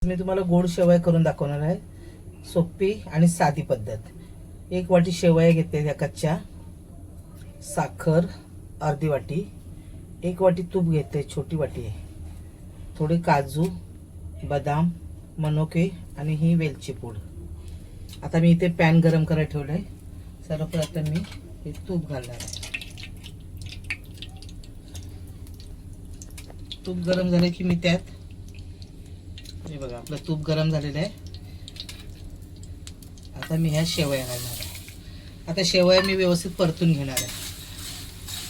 मी तुम्हाला गोड शेवया करून दाखवणार आहे, सोपी आणि साधी पद्धत। 1 वाटी शेवया घेतल्या त्या कच्च्या, साखर अर्धी वाटी, 1 वाटी तूप घेते, छोटी वाटी आहे, थोडे काजू, बदाम, मनुके आणि ही वेलची पूड। आता मी इथे पॅन गरम करायला ठेवलं आहे। सर्वप्रथम मी हे तूप घालणार आहे। तूप गरम झाले की मी त्यात हे बघा आपलं तूप गरम झालेलं आहे। आता मी ह्या शेवया घालणार आहे। आता शेवया मी व्यवस्थित परतून घेणार आहे।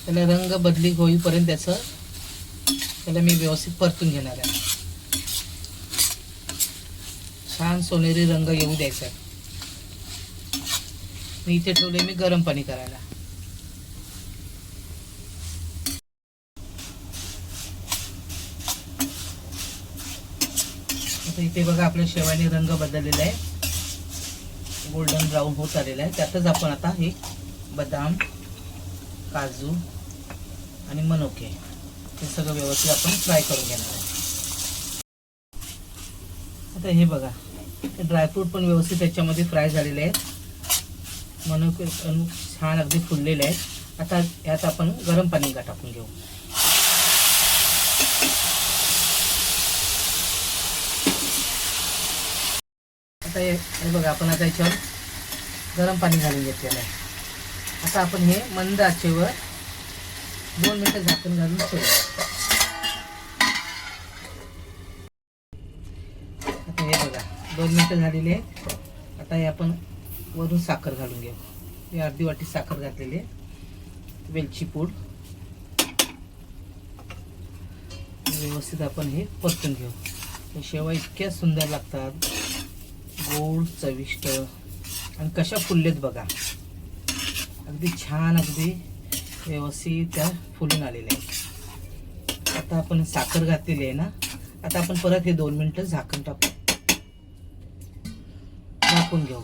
त्याला रंग बदली होईपर्यंत त्याला मी व्यवस्थित परतून घेणार आहे। छान सोनेरी रंग येऊ द्यायचा आहे। मी इथे ठेवले मी गरम पाणी करायला। आता इथे बघा आपल्या शेवयाने रंग बदललेला आहे, गोल्डन ब्राऊन होत आलेला आहे। त्यातच आपण आता हे बदाम, काजू आणि मनुके हे सगळं व्यवस्थित आपण फ्राय करून घेणार आहे। आता हे बघा ड्रायफ्रूट पण व्यवस्थित त्याच्यामध्ये फ्राय झालेले आहेत, मनुके छान अगदी फुललेले आहेत। आता यात आपण गरम पाणी टाकून घेऊ। आता हे बघा आपण आता याच्यावर गरम पाणी घालून घेतलेलं आहे। आता आपण हे मंद आचेवर 2 मिनिटं झाकण घालून ठेवूया। आता हे बघा 2 मिनिटं झालेली आहे। आता हे आपण वरून साखर घालून घेऊ। हे अर्धी वाटी साखर घातलेली आहे, वेलची पूड, व्यवस्थित आपण हे परतून घेऊ। हे शेवया इतक्या सुंदर लागतात, गोड, चविष्ट आणि कशा फुललेत बघा, अगदी छान, अगदी व्यवस्थित त्या फुलून आलेल्या आहेत। आता आपण साखर घातलेली आहे ना, आता आपण परत हे 2 मिनिटं झाकण झाकून घेऊ।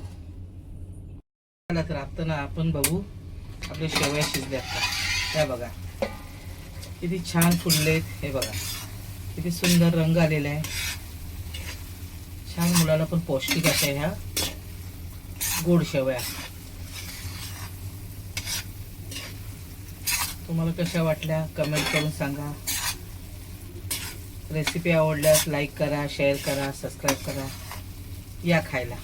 तर आता ना आपण बघू आपले शेवया शिजल्यात का। त्या बघा किती छान फुललेत, हे बघा किती सुंदर रंग आलेला आहे। छान, मुलाला पण पौष्टिक अशा ह्या गोड शेवया। तुम्हाला कशा वाटल्या कमेंट करून सांगा। रेसिपी आवडल्यास लाईक करा, शेअर करा, सबस्क्राईब करा। या खायला।